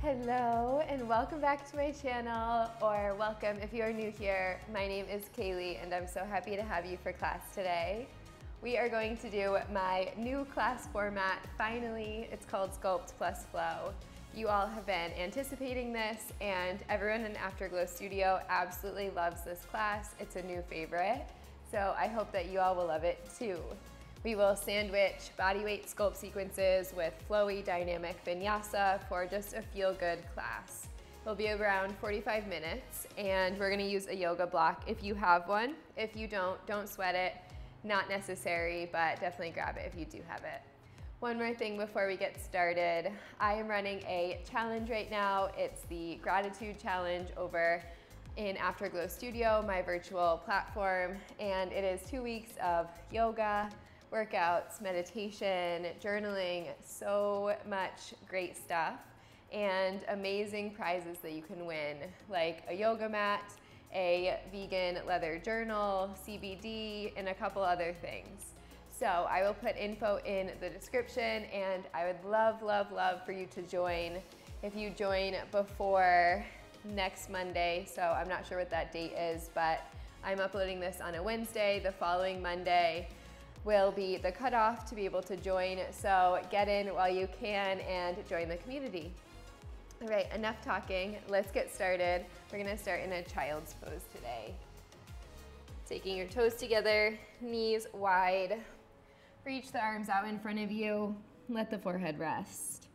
Hello and welcome back to my channel, or welcome if you are new here. My name is Kaylee and I'm so happy to have you for class today. We are going to do my new class format, finally. It's called Sculpt plus Flow. You all have been anticipating this and everyone in Afterglow Studio absolutely loves this class. It's a new favorite, so I hope that you all will love it too. We will sandwich bodyweight sculpt sequences with flowy dynamic vinyasa for just a feel-good class. It'll be around 45 minutes and we're gonna use a yoga block if you have one. If you don't sweat it. Not necessary, but definitely grab it if you do have it. One more thing before we get started. I am running a challenge right now. It's the Gratitude Challenge over in Afterglow Studio, my virtual platform, and it is 2 weeks of yoga, workouts, meditation, journaling, so much great stuff, and amazing prizes that you can win, like a yoga mat, a vegan leather journal, CBD, and a couple other things. So I will put info in the description, and I would love, love, love for you to join. If you join before next Monday, so I'm not sure what that date is, but I'm uploading this on a Wednesday. The following Monday will be the cutoff to be able to join, so get in while you can and join the community. All right, enough talking, let's get started. We're gonna start in a child's pose today. Taking your toes together, knees wide. Reach the arms out in front of you, let the forehead rest.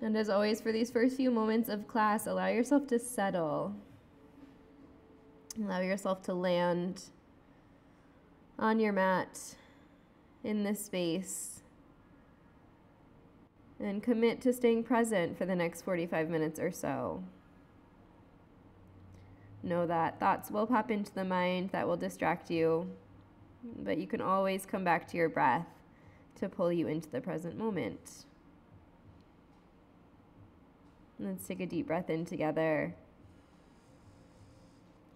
And as always, for these first few moments of class, allow yourself to settle. Allow yourself to land on your mat in this space and commit to staying present for the next 45 minutes or so. Know that thoughts will pop into the mind that will distract you, but you can always come back to your breath to pull you into the present moment. Let's take a deep breath in together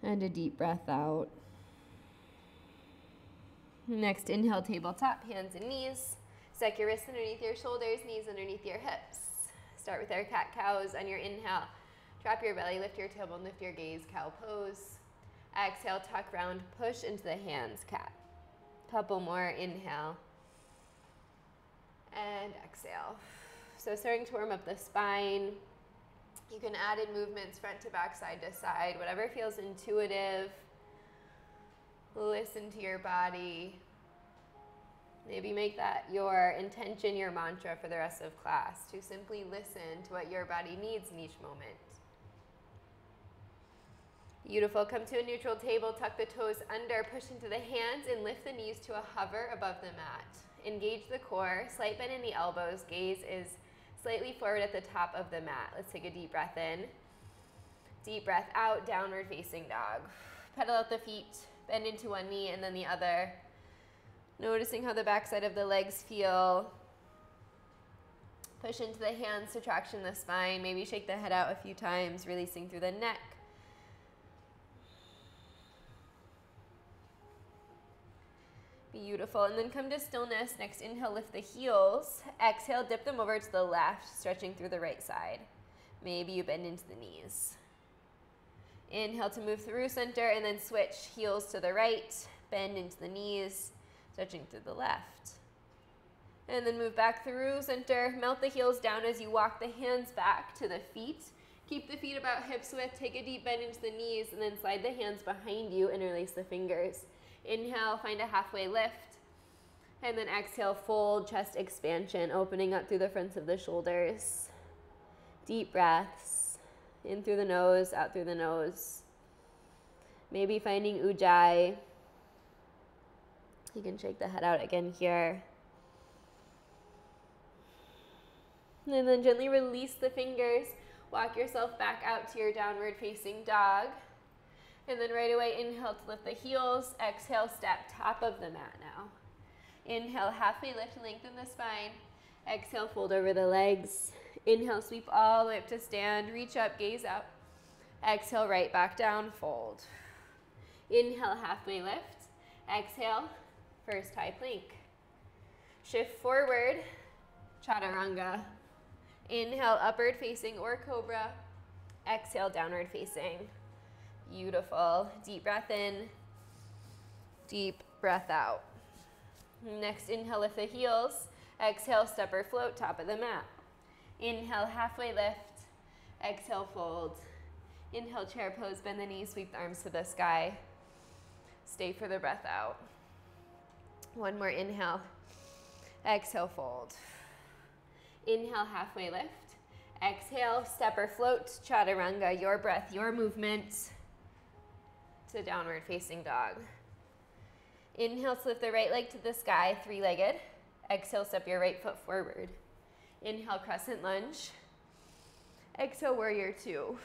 and a deep breath out. Next, inhale, tabletop, hands and knees. Stack your wrists underneath your shoulders, knees underneath your hips. Start with our cat-cows on your inhale. Drop your belly, lift your tailbone, lift your gaze, cow pose. Exhale, tuck round, push into the hands, cat. Couple more, inhale. And exhale. So starting to warm up the spine. You can add in movements front to back, side to side, whatever feels intuitive. Listen to your body. Maybe make that your intention, your mantra for the rest of class, to simply listen to what your body needs in each moment. Beautiful. Come to a neutral table, tuck the toes under, push into the hands, and lift the knees to a hover above the mat. Engage the core, slight bend in the elbows, gaze is slightly forward at the top of the mat. Let's take a deep breath in. Deep breath out, downward facing dog. Pedal out the feet, bend into one knee and then the other. Noticing how the backside of the legs feel. Push into the hands to traction the spine. Maybe shake the head out a few times, releasing through the neck. Beautiful. And then come to stillness. Next, inhale, lift the heels. Exhale, dip them over to the left, stretching through the right side. Maybe you bend into the knees. Inhale to move through center and then switch heels to the right, bend into the knees, stretching through the left. And then move back through center, melt the heels down as you walk the hands back to the feet. Keep the feet about hips width, take a deep bend into the knees and then slide the hands behind you, interlace the fingers. Inhale, find a halfway lift. And then exhale, fold, chest expansion, opening up through the fronts of the shoulders. Deep breaths. In through the nose, out through the nose. Maybe finding ujjayi. You can shake the head out again here. And then gently release the fingers. Walk yourself back out to your downward facing dog. And then right away, inhale to lift the heels. Exhale, step top of the mat now. Inhale, halfway lift, lengthen the spine. Exhale, fold over the legs. Inhale, sweep all the way up to stand. Reach up, gaze up. Exhale, right back down, fold. Inhale, halfway lift. Exhale, first high plank. Shift forward, chaturanga. Inhale, upward facing or cobra. Exhale, downward facing. Beautiful. Deep breath in, deep breath out. Next, inhale, lift the heels. Exhale, step or float, top of the mat. Inhale, halfway lift. Exhale, fold. Inhale, chair pose, bend the knees, sweep the arms to the sky. Stay for the breath out. One more inhale. Exhale, fold. Inhale, halfway lift. Exhale, step or float, chaturanga, your breath, your movement to downward facing dog. Inhale, lift the right leg to the sky, three-legged. Exhale, step your right foot forward. Inhale, crescent lunge. Exhale, warrior two.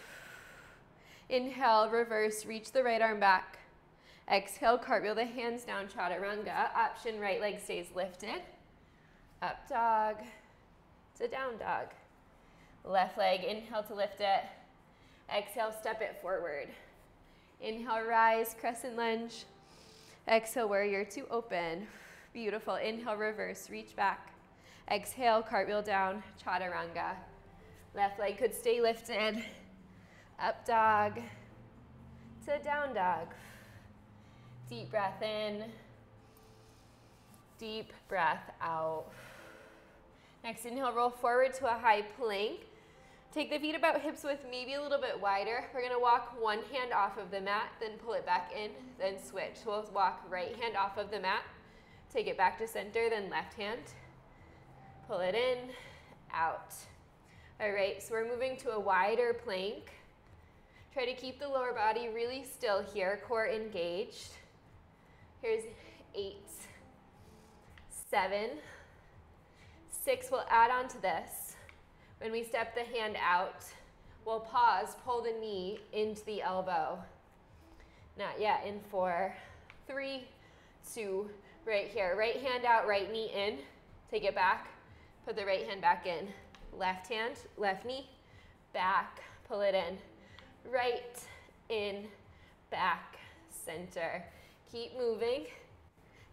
Inhale, reverse, reach the right arm back. Exhale, cartwheel the hands down, chaturanga. Option, right leg stays lifted. Up dog to down dog. Left leg, inhale to lift it. Exhale, step it forward. Inhale, rise, crescent lunge. Exhale, warrior two, open. Beautiful. Inhale, reverse, reach back. Exhale, cartwheel down, chaturanga. Left leg could stay lifted. Up dog to down dog. Deep breath in, deep breath out. Next, inhale, roll forward to a high plank. Take the feet about hips width, maybe a little bit wider. We're gonna walk one hand off of the mat, then pull it back in, then switch. So we'll walk right hand off of the mat, take it back to center, then left hand. Pull it in, out. All right, so we're moving to a wider plank. Try to keep the lower body really still here, core engaged. Here's 8, 7, 6. We'll add on to this. When we step the hand out, we'll pause, pull the knee into the elbow. Not yet, in 4, 3, 2, right here. Right hand out, right knee in. Take it back, put the right hand back in. Left hand, left knee, back, pull it in. Right, in, back, center. Keep moving,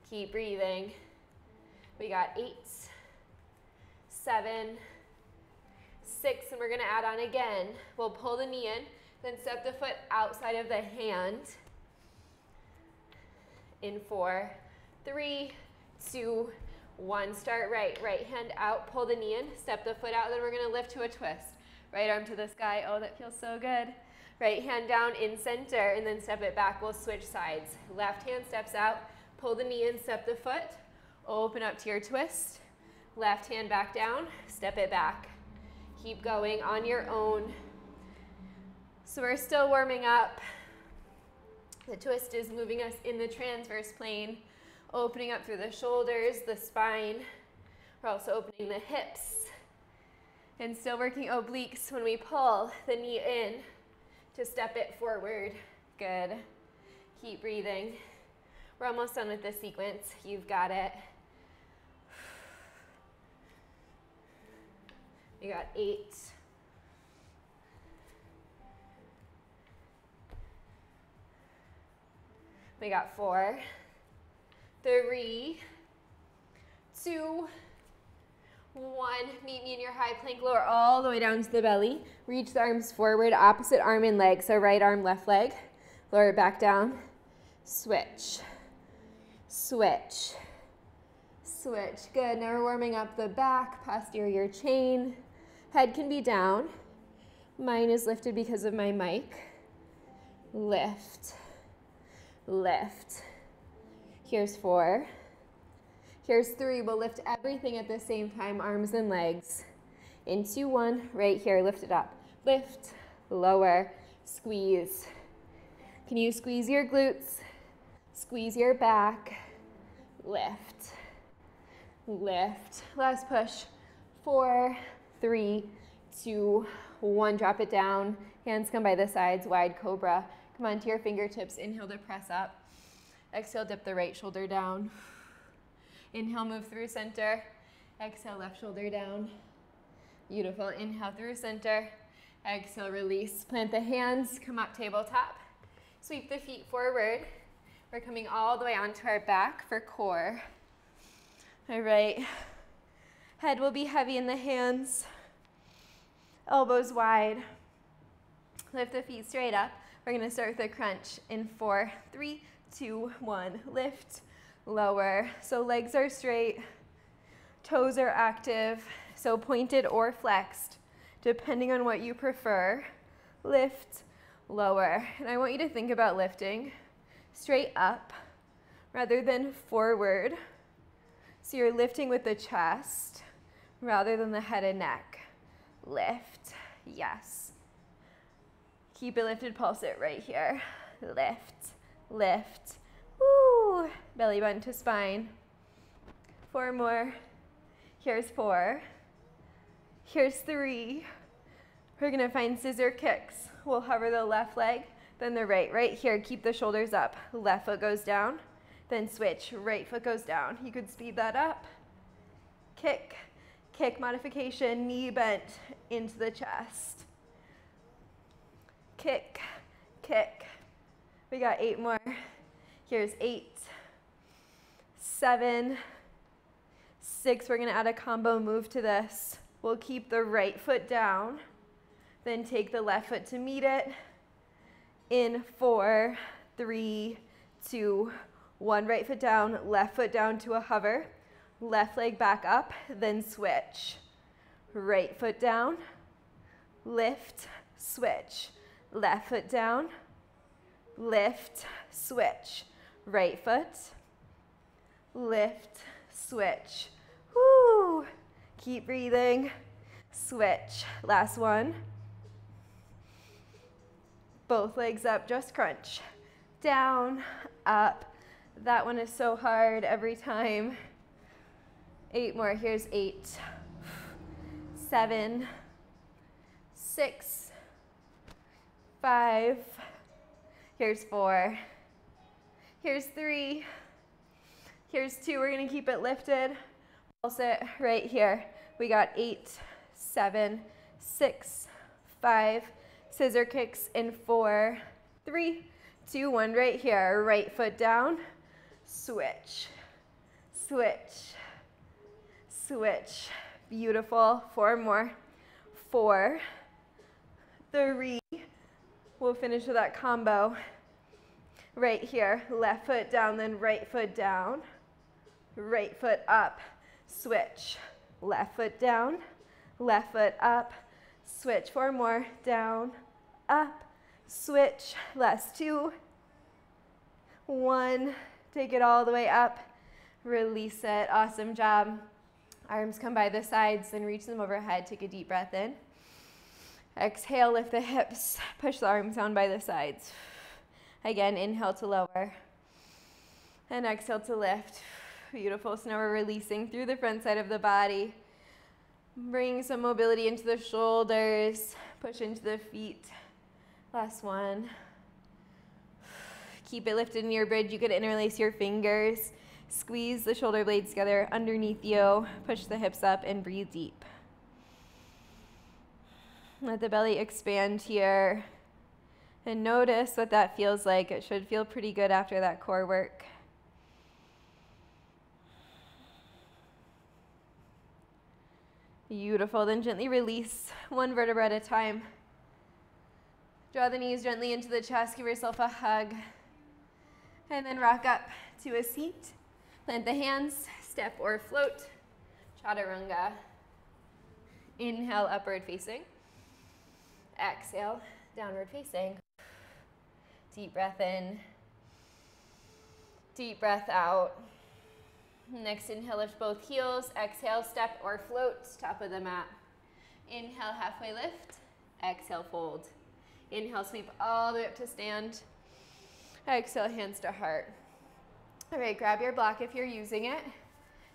keep breathing. We got 8, 7, 6, and we're gonna add on again. We'll pull the knee in, then step the foot outside of the hand. In 4, 3, 2, 1. Start right, right hand out, pull the knee in, step the foot out, then we're gonna lift to a twist. Right arm to the sky, oh, that feels so good. Right hand down in center, and then step it back, we'll switch sides. Left hand steps out, pull the knee in, step the foot, open up to your twist. Left hand back down, step it back. Keep going on your own. So we're still warming up. The twist is moving us in the transverse plane, opening up through the shoulders, the spine. We're also opening the hips. And still working obliques when we pull the knee in to step it forward. Good. Keep breathing. We're almost done with this sequence. You've got it. We got 8. We got 4, 3, 2, 1. Meet me in your high plank. Lower all the way down to the belly. Reach the arms forward, opposite arm and leg. So right arm, left leg. Lower it back down. Switch. Switch. Switch. Good. Now we're warming up the back, posterior chain. Head can be down. Mine is lifted because of my mic. Lift. Lift. Here's 4. Here's 3. We'll lift everything at the same time, arms and legs. Into 1, right here, lift it up. Lift, lower, squeeze. Can you squeeze your glutes? Squeeze your back. Lift, lift. Last push. 4, 3, 2, 1. Drop it down. Hands come by the sides, wide cobra. Come onto your fingertips. Inhale to press up. Exhale, dip the right shoulder down. Inhale, move through center. Exhale, left shoulder down. Beautiful. Inhale through center. Exhale, release. Plant the hands, come up tabletop. Sweep the feet forward. We're coming all the way onto our back for core. All right. Head will be heavy in the hands. elbows wide. Lift the feet straight up. We're gonna start with a crunch in 4, 3, 2, 1. Lift, lower. So legs are straight, toes are active, so pointed or flexed, depending on what you prefer. Lift, lower. And I want you to think about lifting straight up rather than forward. So you're lifting with the chest rather than the head and neck. Lift, yes. Keep it lifted, pulse it right here. Lift, lift. Woo! Belly button to spine. 4 more. Here's 4. Here's 3. We're gonna find scissor kicks. We'll hover the left leg, then the right. Right here, keep the shoulders up. Left foot goes down, then switch. Right foot goes down. You could speed that up. Kick, kick modification, knee bent into the chest. Kick, kick. We got 8 more. Here's 8, 7, 6. We're gonna add a combo move to this. We'll keep the right foot down, then take the left foot to meet it. In 4, 3, 2, 1. Right foot down, left foot down to a hover. Left leg back up, then switch. Right foot down, lift, switch. Left foot down, lift, switch. Right foot, lift, switch. Woo! Keep breathing. Switch. Last one. Both legs up, just crunch. Down, up. That one is so hard every time. 8 more. Here's 8, 7, 6, 5. Here's 4. Here's 3. Here's 2. We're going to keep it lifted. Pulse it right here. We got 8, 7, 6, 5. Scissor kicks in 4, 3, 2, 1. Right here. Right foot down. Switch. Switch. Switch. Beautiful. 4 more. 4, 3. We'll finish with that combo. Right here. Left foot down, then right foot down. Right foot up. Switch. Left foot down. Left foot up. Switch. 4 more. Down. Up. Switch. Last 2. 1. Take it all the way up. Release it. Awesome job. Arms come by the sides, then reach them overhead. Take a deep breath in. Exhale, lift the hips. Push the arms down by the sides. Again, inhale to lower. And exhale to lift. Beautiful. So now we're releasing through the front side of the body. Bring some mobility into the shoulders. Push into the feet. Last one. Keep it lifted in your bridge. You could interlace your fingers. Squeeze the shoulder blades together underneath you. Push the hips up and breathe deep. Let the belly expand here. And notice what that feels like. It should feel pretty good after that core work. Beautiful. Then gently release 1 vertebra at a time. Draw the knees gently into the chest. Give yourself a hug. And then rock up to a seat. Plant the hands, step or float. Chaturanga. Inhale, upward facing. Exhale, downward facing. Deep breath in. Deep breath out. Next inhale, lift both heels. Exhale, step or float, top of the mat. Inhale, halfway lift. Exhale, fold. Inhale, sweep all the way up to stand. Exhale, hands to heart. All right, grab your block if you're using it.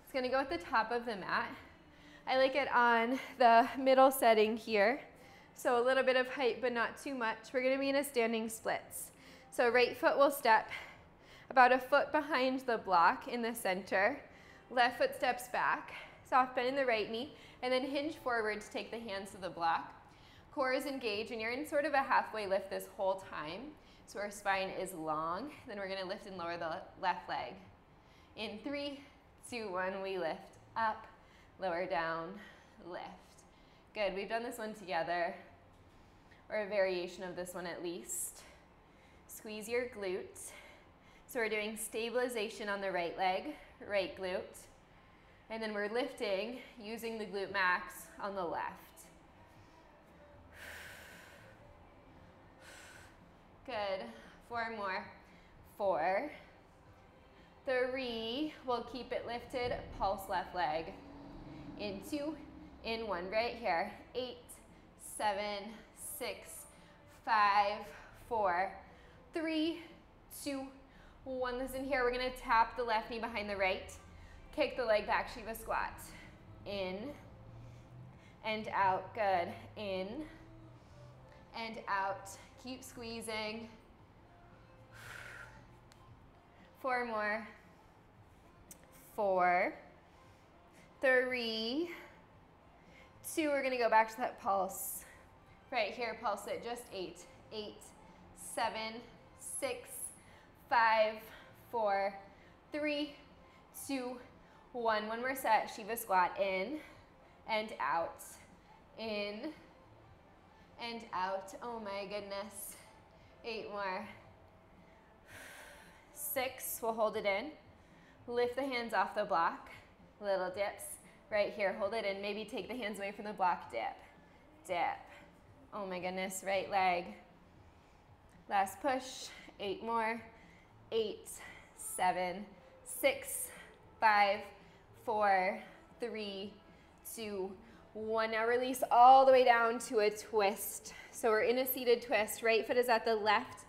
It's gonna go at the top of the mat. I like it on the middle setting here. So a little bit of height, but not too much. We're gonna be in a standing splits. So right foot will step about a foot behind the block in the center. Left foot steps back, soft bend in the right knee, and then hinge forward to take the hands to the block. Core is engaged, and you're in sort of a halfway lift this whole time. So our spine is long. Then we're gonna lift and lower the left leg. In 3, 2, 1, we lift up, lower down, lift. Good, we've done this one together, or a variation of this one at least. Squeeze your glute. So we're doing stabilization on the right leg, right glute, and then we're lifting using the glute max on the left. Good, 4 more. 4, 3, we'll keep it lifted, pulse left leg. In 2, in 1, right here. 8, 7, 6, 5, 4, 3, 2, 1. Listen here, we're gonna tap the left knee behind the right. Kick the leg back, Shiva squat. In and out, good. In and out. Keep squeezing. 4 more. 4, 3, 2. We're gonna go back to that pulse. Right here, pulse it, just 8. 8, 7, 6, 5, 4, 3, 2, 1. One more set, Shiva squat, in and out. In and out. Oh my goodness. 8 more. 6, we'll hold it in. Lift the hands off the block. Little dips. Right here, hold it in. Maybe take the hands away from the block, dip, dip. Oh my goodness, right leg. Last push, 8 more. 8, 7, 6, 5, 4, 3, 2, 1. Now release all the way down to a twist. So we're in a seated twist. Right foot is at the left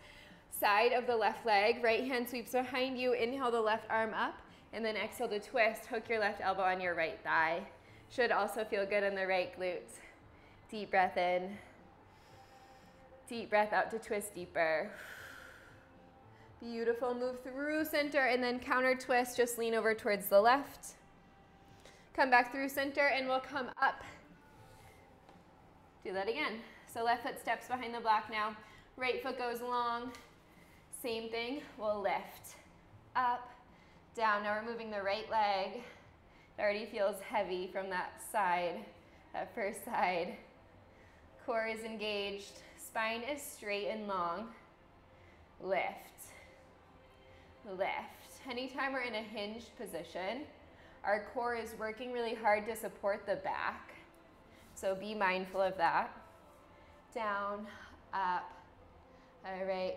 side of the left leg. Right hand sweeps behind you. Inhale the left arm up, and then exhale to twist. Hook your left elbow on your right thigh. Should also feel good in the right glute. Deep breath in. Deep breath out to twist deeper. Beautiful. Move through center and then counter twist. Just lean over towards the left. Come back through center and we'll come up. Do that again. So left foot steps behind the block now. Right foot goes long. Same thing. We'll lift. Up, down. Now we're moving the right leg. It already feels heavy from that side, that first side. Core is engaged. Spine is straight and long. Lift. Lift. Anytime we're in a hinged position, our core is working really hard to support the back. So be mindful of that. Down, up. All right.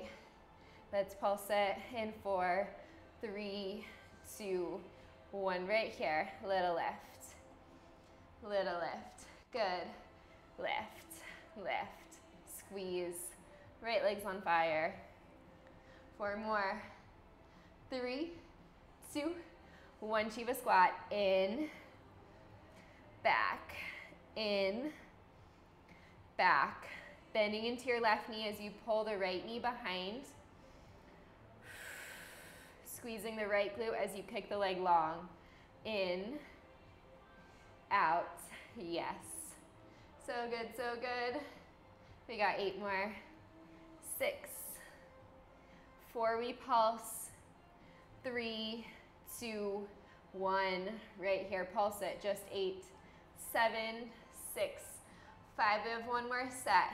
Let's pulse it in 4, 3, 2, 1. Right here. Little lift. Little lift. Good. Lift. Lift. Squeeze. Right leg's on fire. 4 more. 3, 2, 1. Shiva squat. In. Back. In. Back. Bending into your left knee as you pull the right knee behind. Squeezing the right glute as you kick the leg long. In. Out. Yes. So good, so good. We got 8 more. 6. 4, we pulse. 3, 2, 1. Right here, pulse it. Just 8, 7, 6, 5. We have 1 more set.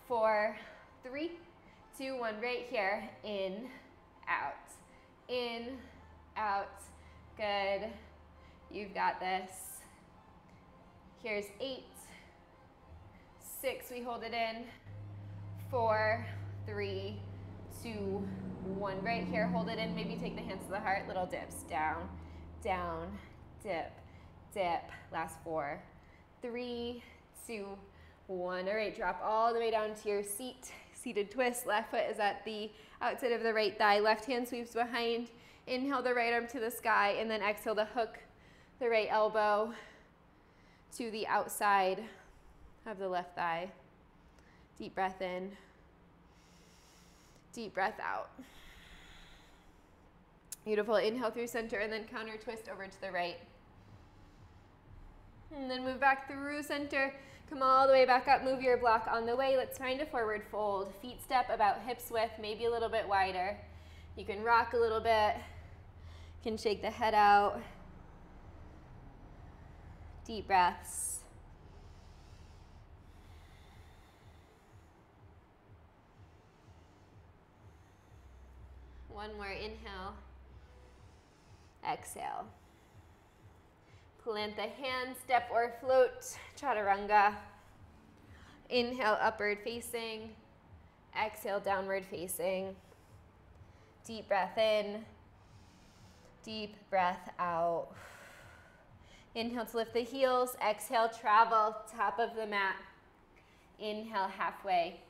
4, 3, 2, 1. Right here. In, out. In, out. Good. You've got this. Here's 8, 6. We hold it in. 4, 3, 2, 1. Right here. Hold it in. Maybe take the hands to the heart. Little dips. Down, down, dip, dip. Last 4, 3, 2, 1. All right. Drop all the way down to your seat. Seated twist. Left foot is at the outside of the right thigh. Left hand sweeps behind. Inhale the right arm to the sky, and then exhale to hook the right elbow to the outside of the left thigh. Deep breath in. Deep breath out. Beautiful. Inhale through center and then counter twist over to the right. And then move back through center. Come all the way back up. Move your block on the way. Let's find a forward fold. Feet step about hips width, maybe a little bit wider. You can rock a little bit. You can shake the head out. Deep breaths. One more, inhale. Exhale. Plant the hands, step or float, chaturanga. Inhale, upward facing. Exhale, downward facing. Deep breath in. Deep breath out. Inhale to lift the heels. Exhale, travel, top of the mat. Inhale, halfway.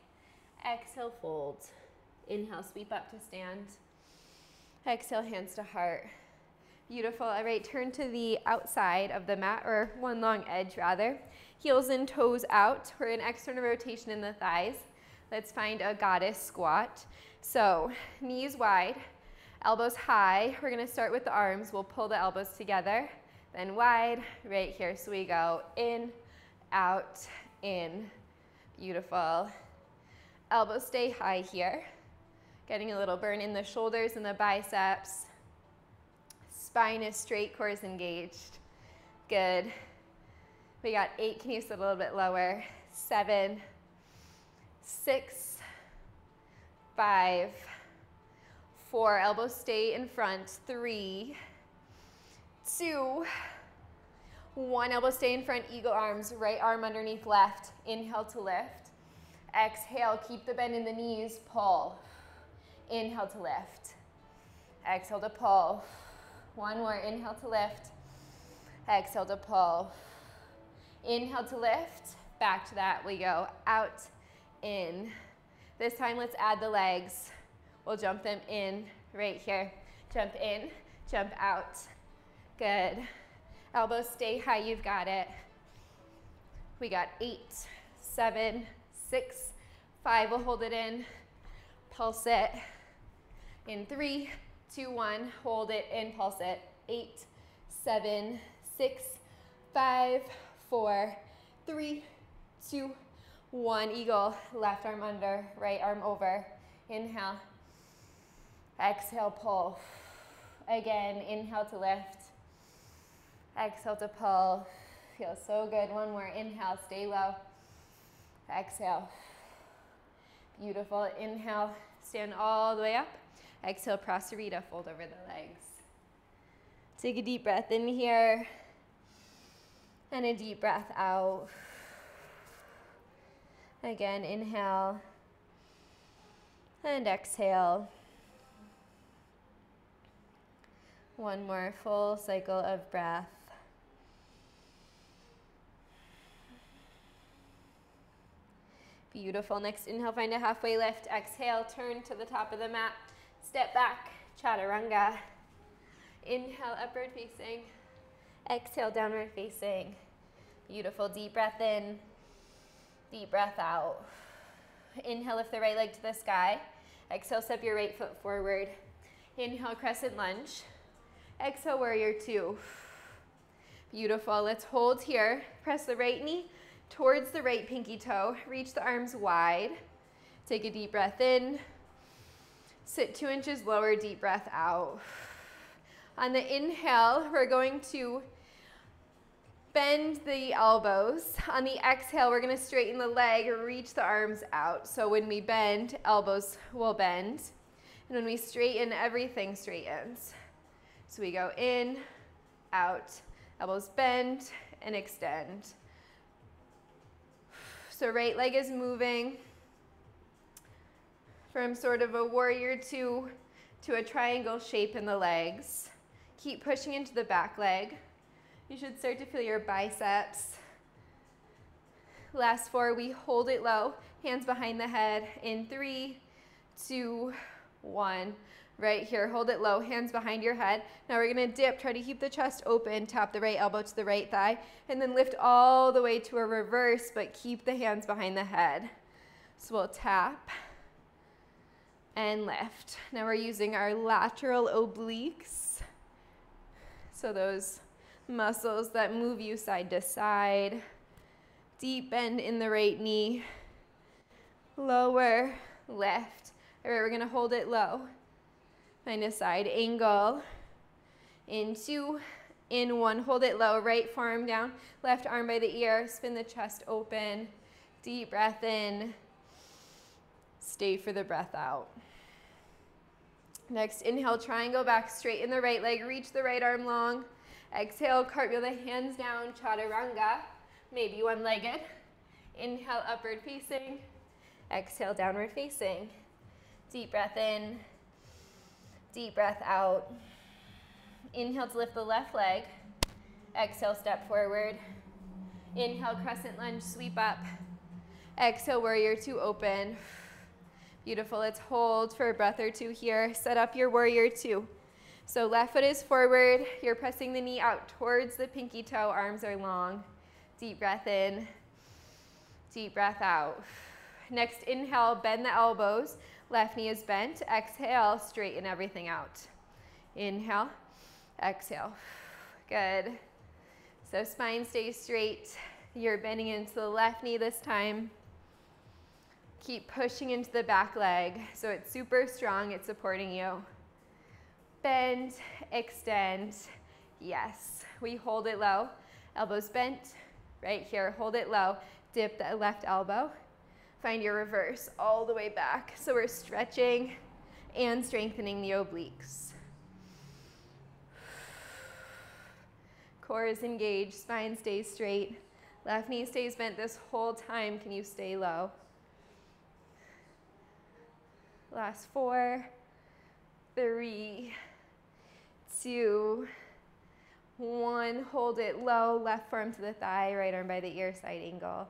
Exhale, fold. Inhale, sweep up to stand. Exhale, hands to heart. Beautiful. All right, turn to the outside of the mat, or one long edge rather. Heels and toes out. We're in external rotation in the thighs. Let's find a goddess squat. So knees wide, elbows high. We're gonna start with the arms. We'll pull the elbows together, then wide, right here. So we go in, out, in. Beautiful. Elbows stay high here. Getting a little burn in the shoulders and the biceps. Spine is straight, core is engaged. Good. We got 8. Can you sit a little bit lower? 7, 6, 5, 4. Elbows stay in front. 3, 2, 1. Elbows stay in front. Eagle arms. Right arm underneath left. Inhale to lift. Exhale. Keep the bend in the knees. Pull. Inhale to lift. Exhale to pull. One more. Inhale to lift. Exhale to pull. Inhale to lift. Back to that. We go out, in. This time, let's add the legs. We'll jump them in right here. Jump in, jump out. Good. Elbows stay high. You've got it. We got 8, 7, 6, 5. We'll hold it in. Pulse it. In 3, 2, 1. Hold it in. Pulse it. 8, 7, 6, 5, 4, 3, 2, 1. Eagle. Left arm under, right arm over. Inhale. Exhale, pull. Again, inhale to lift. Exhale to pull. Feels so good. One more. Inhale, stay low. Exhale. Beautiful. Inhale, stand all the way up. Exhale, Prasarita, fold over the legs. Take a deep breath in here. And a deep breath out. Again, inhale. And exhale. One more full cycle of breath. Beautiful. Next inhale, find a halfway lift. Exhale, turn to the top of the mat. Step back, chaturanga. Inhale, upward facing. Exhale, downward facing. Beautiful. Deep breath in. Deep breath out. Inhale, lift the right leg to the sky. Exhale, step your right foot forward. Inhale, crescent lunge. Exhale, warrior 2. Beautiful. Let's hold here. Press the right knee towards the right pinky toe. Reach the arms wide. Take a deep breath in. Sit 2 inches lower, deep breath out. On the inhale, we're going to bend the elbows. On the exhale, we're going to straighten the leg, reach the arms out. So when we bend, elbows will bend. And when we straighten, everything straightens. So we go in, out, elbows bend, and extend. So right leg is moving from sort of a warrior 2 to a triangle shape in the legs. Keep pushing into the back leg. You should start to feel your biceps. Last 4, we hold it low, hands behind the head in 3, 2, 1. Right here, hold it low, hands behind your head. Now we're gonna dip, try to keep the chest open, tap the right elbow to the right thigh, and then lift all the way to a reverse, but keep the hands behind the head. So we'll tap and lift. Now we're using our lateral obliques. So those muscles that move you side to side. Deep bend in the right knee. Lower, lift. All right, we're gonna hold it low. Find a side angle. In 2, in 1, hold it low. Right forearm down, left arm by the ear. Spin the chest open. Deep breath in. Stay for the breath out. Next, inhale, triangle back, straighten the right leg, reach the right arm long. Exhale, cartwheel the hands down, chaturanga, maybe one-legged. Inhale, upward facing. Exhale, downward facing. Deep breath in, deep breath out. Inhale to lift the left leg. Exhale, step forward. Inhale, crescent lunge, sweep up. Exhale, warrior two, open. Beautiful, let's hold for a breath or two here. Set up your warrior two. So left foot is forward, you're pressing the knee out towards the pinky toe, arms are long. Deep breath in, deep breath out. Next, inhale, bend the elbows, left knee is bent. Exhale, straighten everything out. Inhale, exhale, good. So spine stays straight, you're bending into the left knee this time. Keep pushing into the back leg so it's super strong, it's supporting you. Bend, extend, yes. We hold it low, elbows bent, right here, hold it low. Dip the left elbow, find your reverse all the way back. So we're stretching and strengthening the obliques. Core is engaged, spine stays straight. Left knee stays bent this whole time. Can you stay low? Last 4, 3, 2, 1. Hold it low, left forearm to the thigh, right arm by the ear, side angle.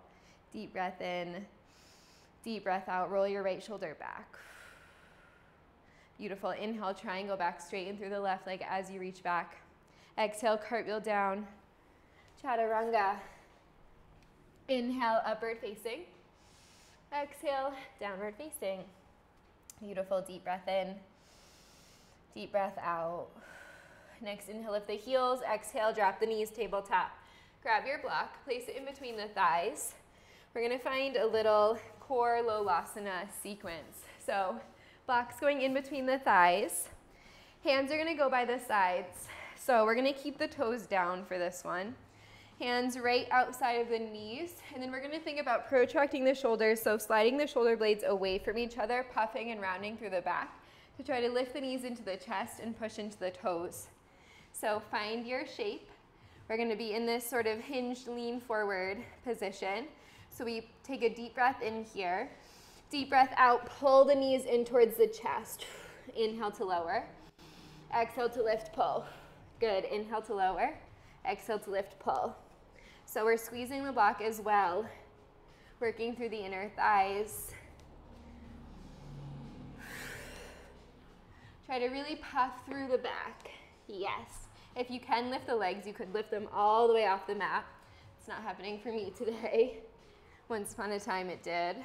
Deep breath in, deep breath out. Roll your right shoulder back. Beautiful. Inhale, triangle back, straighten through the left leg as you reach back. Exhale, cartwheel down, chaturanga. Inhale, upward facing. Exhale, downward facing. Beautiful, deep breath in, deep breath out. Next, inhale, lift the heels. Exhale, drop the knees, tabletop. Grab your block, place it in between the thighs. We're gonna find a little core lolasana sequence. So blocks going in between the thighs. Hands are gonna go by the sides. So we're gonna keep the toes down for this one. Hands right outside of the knees, and then we're gonna think about protracting the shoulders, so sliding the shoulder blades away from each other, puffing and rounding through the back to try to lift the knees into the chest and push into the toes. So find your shape. We're gonna be in this sort of hinged, lean forward position. So we take a deep breath in here. Deep breath out, pull the knees in towards the chest. Inhale to lower. Exhale to lift, pull. Good, inhale to lower. Exhale to lift, pull. So we're squeezing the block as well, working through the inner thighs. Try to really puff through the back. Yes. If you can lift the legs, you could lift them all the way off the mat. It's not happening for me today. Once upon a time it did.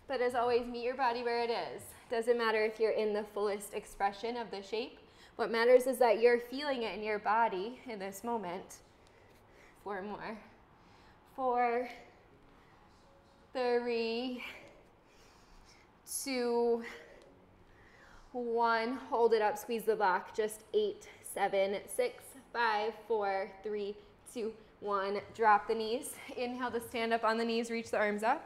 But as always, meet your body where it is. Doesn't matter if you're in the fullest expression of the shape. What matters is that you're feeling it in your body in this moment. 4 more. 4, 3, 2, 1. Hold it up, squeeze the block. Just 8, 7, 6, 5, 4, 3, 2, 1. Drop the knees. Inhale to stand up on the knees, reach the arms up.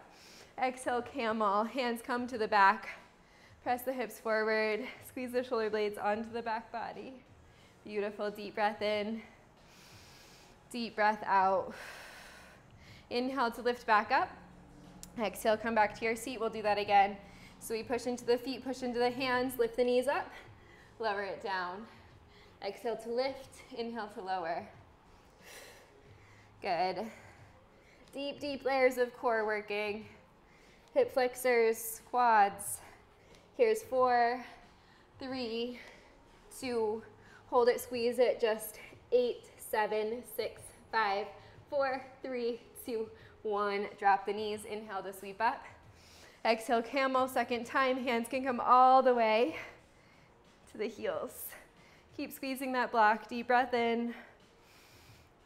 Exhale, camel. Hands come to the back. Press the hips forward. Squeeze the shoulder blades onto the back body. Beautiful. Deep breath in. Deep breath out. Inhale to lift back up. Exhale, come back to your seat. We'll do that again. So we push into the feet, push into the hands, lift the knees up, lower it down. Exhale to lift, inhale to lower. Good. Deep, deep layers of core working. Hip flexors, quads. Here's 4, 3, 2, hold it, squeeze it, just 8, 7, 6, 5, 4, 3, 2, 1. Drop the knees, inhale to sweep up. Exhale, camel, second time. Hands can come all the way to the heels. Keep squeezing that block. Deep breath in,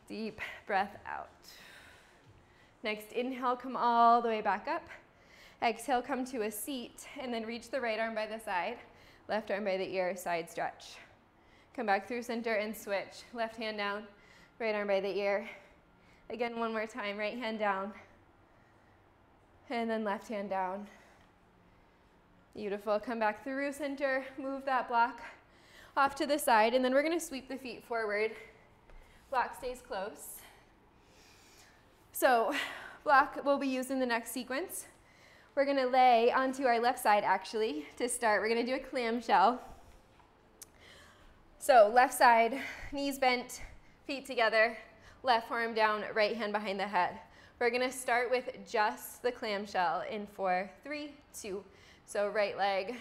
deep breath out. Next, inhale, come all the way back up. Exhale, come to a seat, and then reach the right arm by the side, left arm by the ear, side stretch. Come back through center and switch. Left hand down, right arm by the ear. Again, one more time, right hand down, and then left hand down. Beautiful. Come back through center, move that block off to the side, and then we're going to sweep the feet forward. Block stays close. So block will be used in the next sequence. We're going to lay onto our left side actually to start. We're going to do a clam shell. So left side, knees bent, feet together, left forearm down, right hand behind the head. We're going to start with just the clam shell in 4, 3, 2. So right leg,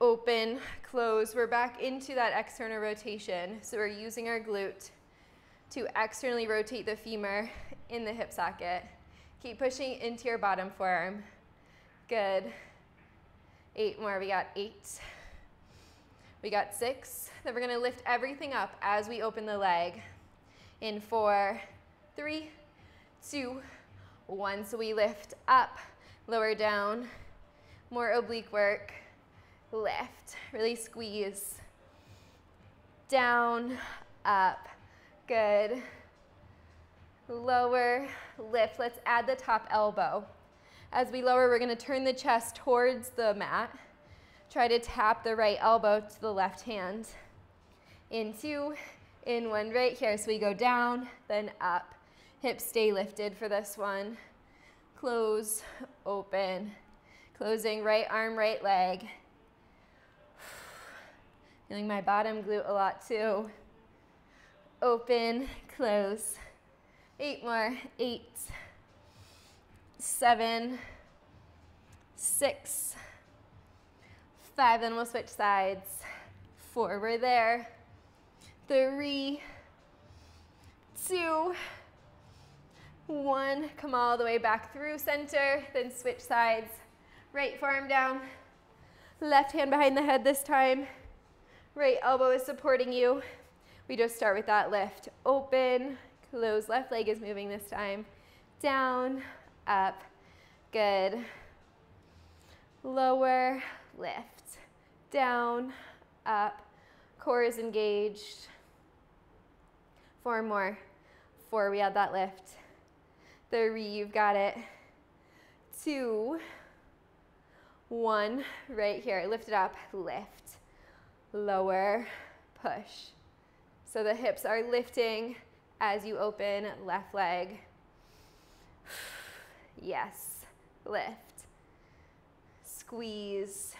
open, close. We're back into that external rotation. So we're using our glute to externally rotate the femur in the hip socket. Keep pushing into your bottom forearm. Good. 8 more. We got 8. We got 6. Then we're going to lift everything up as we open the leg in 4, 3, 2, 1. So we lift up, lower down, more oblique work, lift, really squeeze, down, up, good, lower, lift. Let's add the top elbow. As we lower, we're going to turn the chest towards the mat. Try to tap the right elbow to the left hand. In 2, in 1 right here. So we go down, then up. Hips stay lifted for this one. Close, open. Closing, right arm, right leg. Feeling my bottom glute a lot too. Open, close. 8 more. 8, 7, 6, 5. Then we'll switch sides. 4, we're there. 3, 2, 1. Come all the way back through center, then switch sides. Right forearm down, left hand behind the head this time. Right elbow is supporting you. We just start with that lift. Open, close, left leg is moving this time. Down, up, good. Lower, lift, down, up, core is engaged. 4 more. 4, we had that lift. 3, you've got it. 2, 1, right here. Lift it up, lift, lower, push. So the hips are lifting as you open left leg. Yes, lift, squeeze,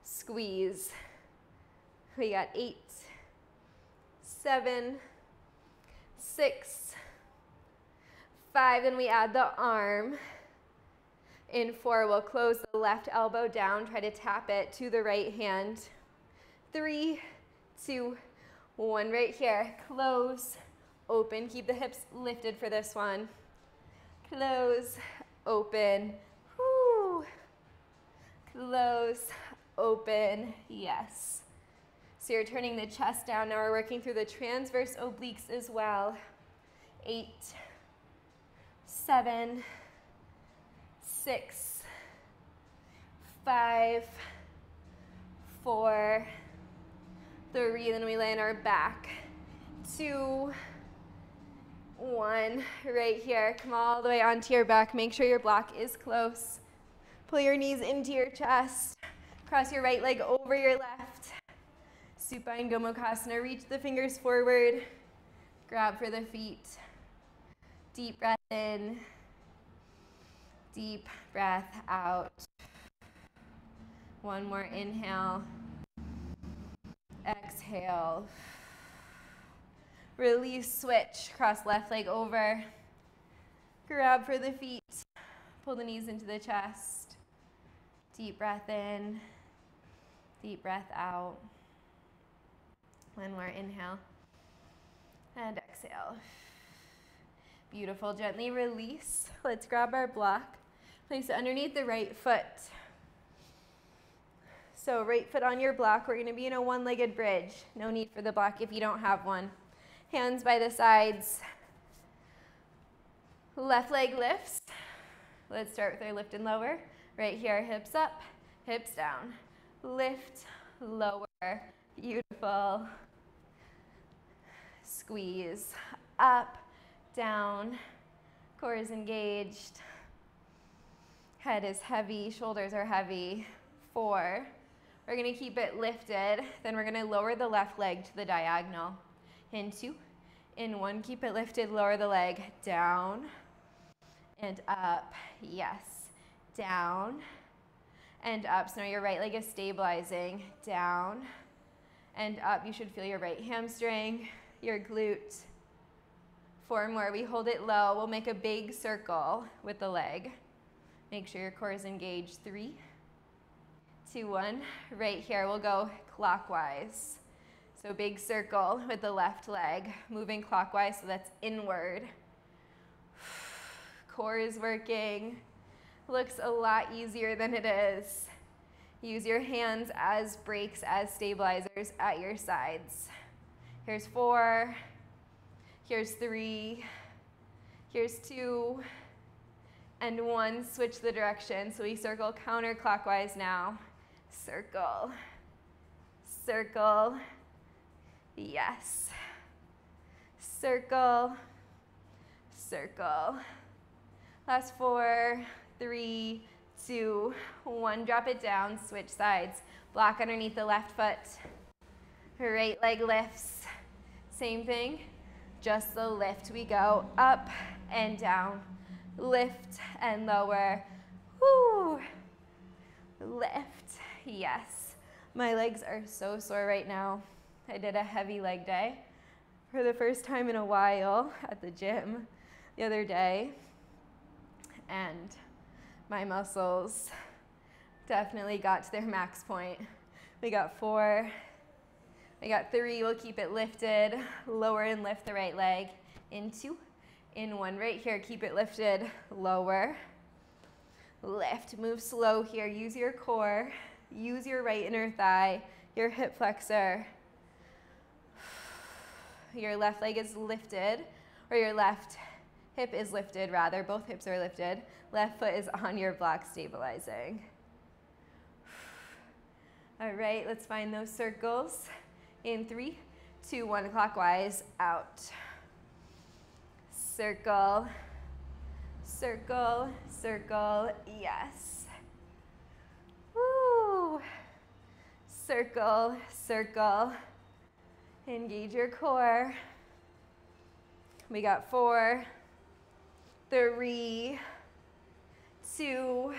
squeeze. We got 8, 7, 6, 5, then we add the arm. In 4, we'll close the left elbow down, try to tap it to the right hand. 3, 2, 1, right here. Close, open, keep the hips lifted for this one. Close, open, whoo. Close, open, yes. So you're turning the chest down. Now we're working through the transverse obliques as well. 8, 7, 6, 5, 4, 3, then we lay on our back. 2, 1, right here. Come all the way onto your back. Make sure your block is close. Pull your knees into your chest. Cross your right leg over your left. Supine Gomukhasana. Reach the fingers forward. Grab for the feet. Deep breath in. Deep breath out. 1 more inhale. Exhale. Release, switch. Cross left leg over. Grab for the feet. Pull the knees into the chest. Deep breath in. Deep breath out. 1 more inhale. And exhale. Beautiful. Gently release. Let's grab our block. Place it underneath the right foot. So right foot on your block. We're going to be in a one-legged bridge. No need for the block if you don't have one. Hands by the sides. Left leg lifts. Let's start with our lift and lower. Right here, hips up, hips down. Lift, lower. Beautiful. Squeeze. Up, down. Core is engaged. Head is heavy, shoulders are heavy. 4. We're gonna keep it lifted. Then we're gonna lower the left leg to the diagonal. In 2, in 1, keep it lifted, lower the leg, down and up, yes, down and up. So now your right leg is stabilizing, down and up. You should feel your right hamstring, your glute. 4 more, we hold it low. We'll make a big circle with the leg. Make sure your core is engaged. 3, 2, 1. Right here, we'll go clockwise. So big circle with the left leg, moving clockwise, so that's inward. Core is working. Looks a lot easier than it is. Use your hands as brakes, as stabilizers at your sides. Here's 4, here's 3, here's 2, and 1. Switch the direction. So we circle counterclockwise now. Circle, circle, yes. Circle, circle. Last 4, 3, 2, 1. Drop it down, switch sides. Block underneath the left foot. Right leg lifts. Same thing, just the lift. We go up and down, lift and lower. Woo. Lift, yes. My legs are so sore right now. I did a heavy leg day for the first time in a while at the gym the other day, and my muscles definitely got to their max point. We got 4, we got 3, we'll keep it lifted, lower and lift the right leg. In 2, in 1, right here, keep it lifted, lower, lift, move slow here, use your core, use your right inner thigh, your hip flexor. Your left leg is lifted, or your left hip is lifted rather, both hips are lifted. Left foot is on your block, stabilizing. All right, let's find those circles. In 3, 2, 1, clockwise, out. Circle, circle, circle, yes. Woo. Circle, circle. Engage your core. We got 4, 3, 2,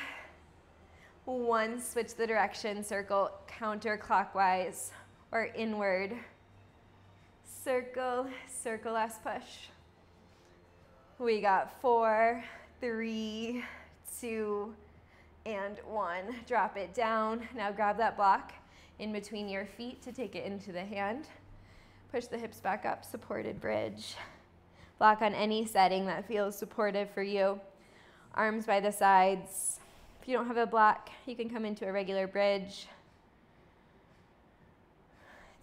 1. Switch the direction, circle counterclockwise or inward. Circle, circle, last push. We got 4, 3, 2, and 1. Drop it down. Now grab that block in between your feet to take it into the hand. Push the hips back up, supported bridge. Block on any setting that feels supportive for you. Arms by the sides. If you don't have a block, you can come into a regular bridge.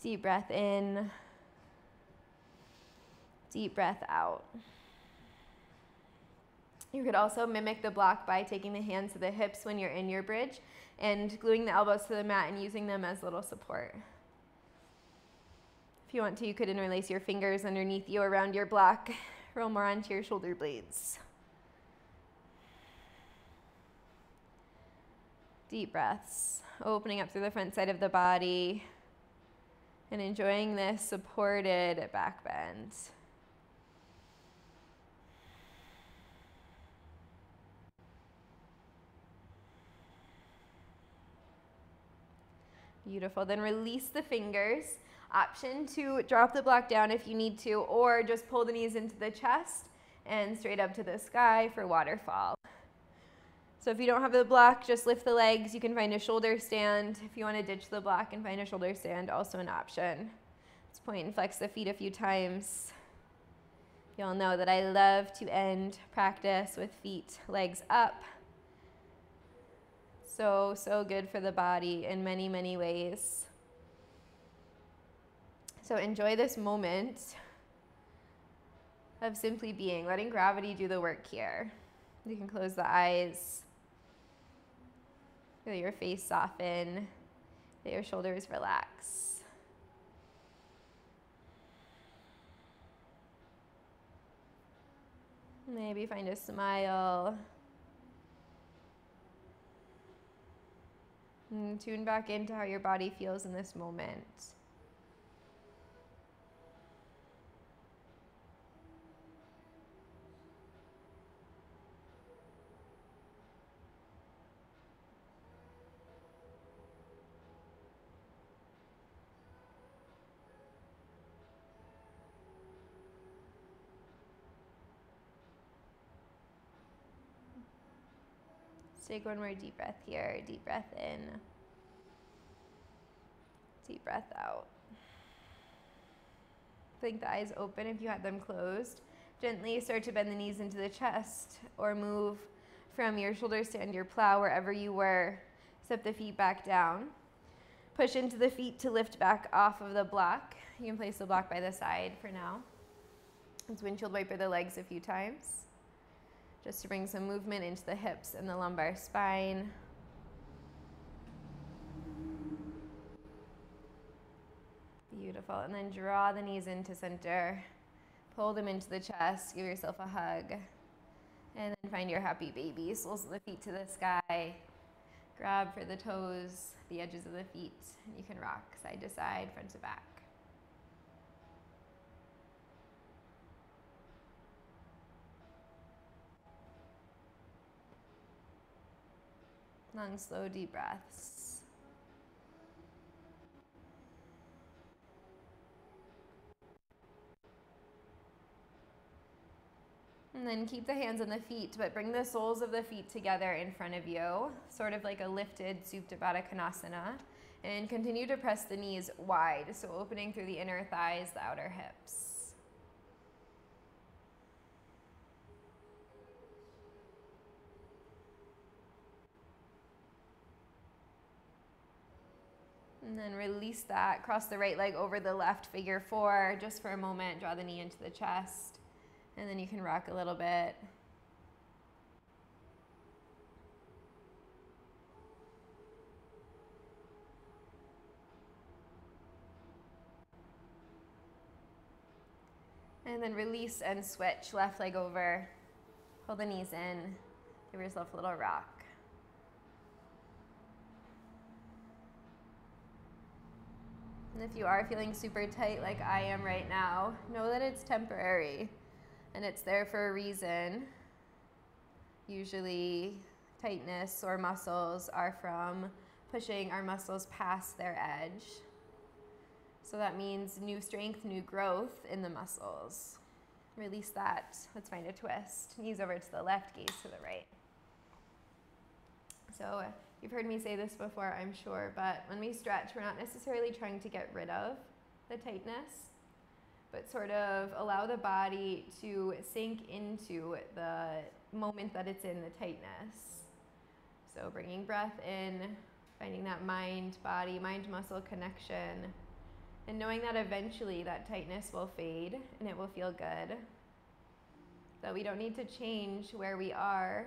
Deep breath in. Deep breath out. You could also mimic the block by taking the hands to the hips when you're in your bridge and gluing the elbows to the mat and using them as little support. If you want to, you could interlace your fingers underneath you around your block. Roll more onto your shoulder blades. Deep breaths, opening up through the front side of the body and enjoying this supported back bend. Beautiful. Then release the fingers. Option to drop the block down if you need to, or just pull the knees into the chest and straight up to the sky for waterfall. So if you don't have the block, just lift the legs. You can find a shoulder stand. If you want to ditch the block and find a shoulder stand, also an option. Let's point and flex the feet a few times. You'll know that I love to end practice with feet, legs up. So, so good for the body in many, many ways. So enjoy this moment of simply being, letting gravity do the work here. You can close the eyes, feel your face soften, feel your shoulders relax. Maybe find a smile. And tune back into how your body feels in this moment. Let's take one more deep breath here. Deep breath in. Deep breath out. Blink the eyes open if you had them closed. Gently start to bend the knees into the chest or move from your shoulders to end your plow wherever you were. Step the feet back down. Push into the feet to lift back off of the block. You can place the block by the side for now. Let's windshield wiper the legs a few times, just to bring some movement into the hips and the lumbar spine. Beautiful. And then draw the knees into center. Pull them into the chest. Give yourself a hug. And then find your happy baby. Soles of the feet to the sky. Grab for the toes, the edges of the feet. And you can rock side to side, front to back. Long, slow, deep breaths. And then keep the hands on the feet, but bring the soles of the feet together in front of you, sort of like a lifted Supta Baddha Konasana. And continue to press the knees wide, so opening through the inner thighs, the outer hips. And then release that. Cross the right leg over the left, figure four, just for a moment. Draw the knee into the chest. And then you can rock a little bit. And then release and switch. Left leg over. Pull the knees in. Give yourself a little rock. And if you are feeling super tight like I am right now, know that it's temporary and it's there for a reason. Usually tightness or muscles are from pushing our muscles past their edge. So that means new strength, new growth in the muscles. Release that. Let's find a twist. Knees over to the left, gaze to the right. So you've heard me say this before, I'm sure, but when we stretch, we're not necessarily trying to get rid of the tightness, but sort of allow the body to sink into the moment that it's in the tightness. So bringing breath in, finding that mind-body, mind-muscle connection, and knowing that eventually that tightness will fade and it will feel good. That we don't need to change where we are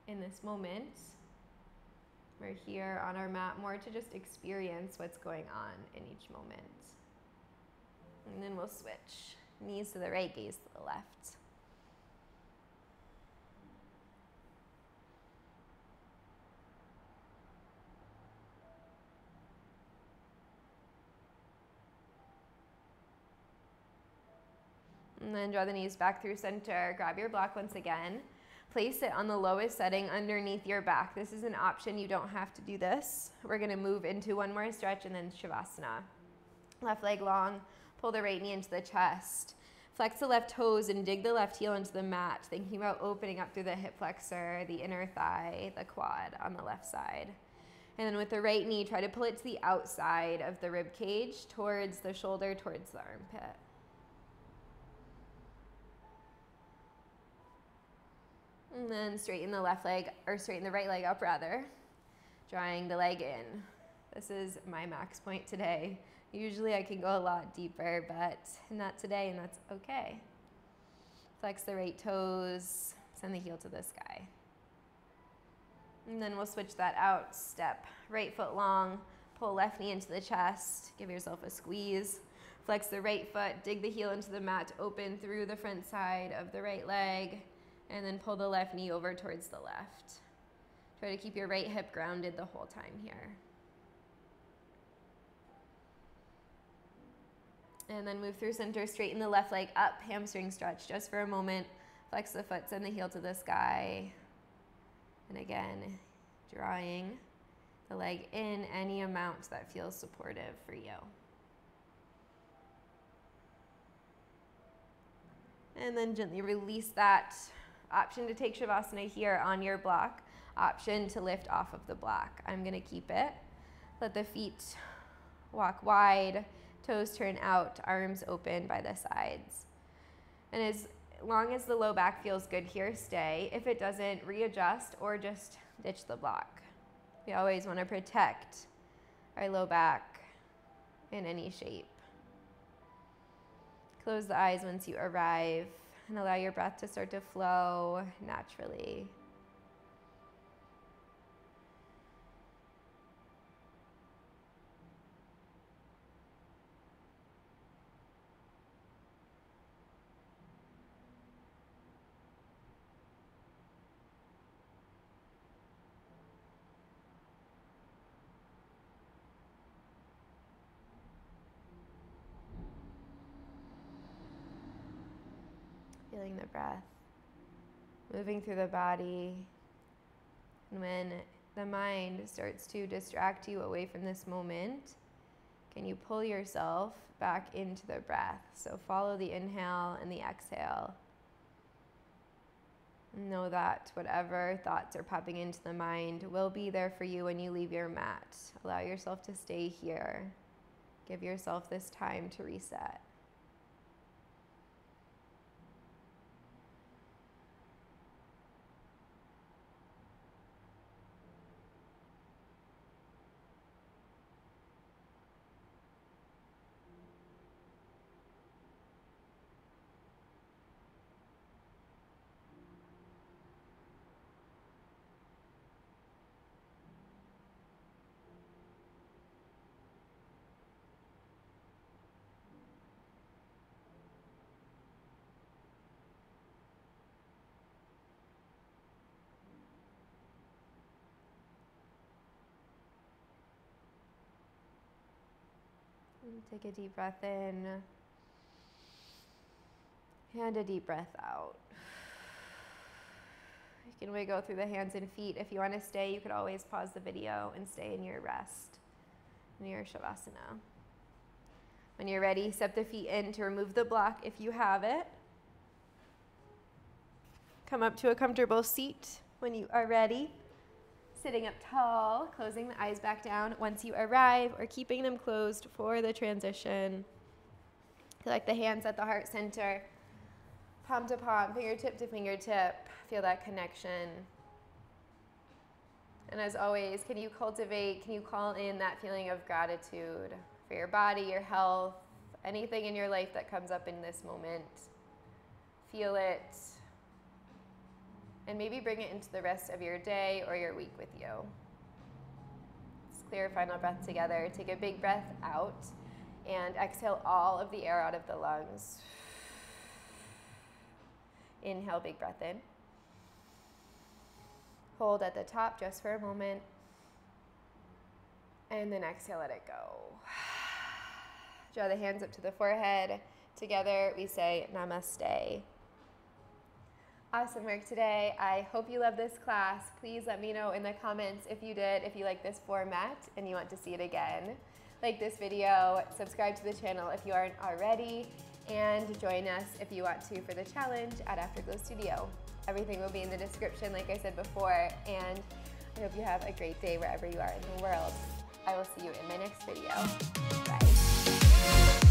in this moment. We're here on our mat more to just experience what's going on in each moment. And then we'll switch. Knees to the right, gaze to the left. And then draw the knees back through center. Grab your block once again. Place it on the lowest setting underneath your back. This is an option. You don't have to do this. We're going to move into one more stretch and then Shavasana. Left leg long. Pull the right knee into the chest. Flex the left toes and dig the left heel into the mat, thinking about opening up through the hip flexor, the inner thigh, the quad on the left side. And then with the right knee, try to pull it to the outside of the rib cage, towards the shoulder, towards the armpit. And then straighten the left leg, or straighten the right leg up rather, drawing the leg in. This is my max point today. Usually I can go a lot deeper, but not today, and that's okay. Flex the right toes, send the heel to the sky. And then we'll switch that out. Step right foot long, pull left knee into the chest, give yourself a squeeze. Flex the right foot, dig the heel into the mat, open through the front side of the right leg, and then pull the left knee over towards the left. Try to keep your right hip grounded the whole time here. And then move through center, straighten the left leg up, hamstring stretch just for a moment. Flex the foot, send the heel to the sky. And again, drawing the leg in any amount that feels supportive for you. And then gently release that. Option to take Shavasana here on your block. Option to lift off of the block. I'm gonna keep it. Let the feet walk wide, toes turn out, arms open by the sides. And as long as the low back feels good here, stay. If it doesn't, readjust or just ditch the block. We always wanna protect our low back in any shape. Close the eyes once you arrive and allow your breath to start to flow naturally. Feeling the breath moving through the body. And when the mind starts to distract you away from this moment, can you pull yourself back into the breath? So follow the inhale and the exhale. Know that whatever thoughts are popping into the mind will be there for you when you leave your mat. Allow yourself to stay here. Give yourself this time to reset. Take a deep breath in and a deep breath out. You can wiggle through the hands and feet. If you want to stay, you could always pause the video and stay in your rest, in your Shavasana. When you're ready, step the feet in to remove the block if you have it. Come up to a comfortable seat when you are ready. Sitting up tall, closing the eyes back down once you arrive, or keeping them closed for the transition. Collect the hands at the heart center, palm to palm, fingertip to fingertip. Feel that connection. And as always, can you call in that feeling of gratitude for your body, your health, anything in your life that comes up in this moment. Feel it. And maybe bring it into the rest of your day or your week with you. Let's clear a final breath together. Take a big breath out and exhale all of the air out of the lungs. Inhale, big breath in. Hold at the top just for a moment. And then exhale, let it go. Draw the hands up to the forehead. Together we say namaste. Awesome work today. I hope you love this class. Please let me know in the comments if you did, if you like this format and you want to see it again. Like this video, subscribe to the channel if you aren't already, and join us if you want to for the challenge at Afterglow Studio. Everything will be in the description, like I said before, and I hope you have a great day wherever you are in the world. I will see you in my next video. Bye.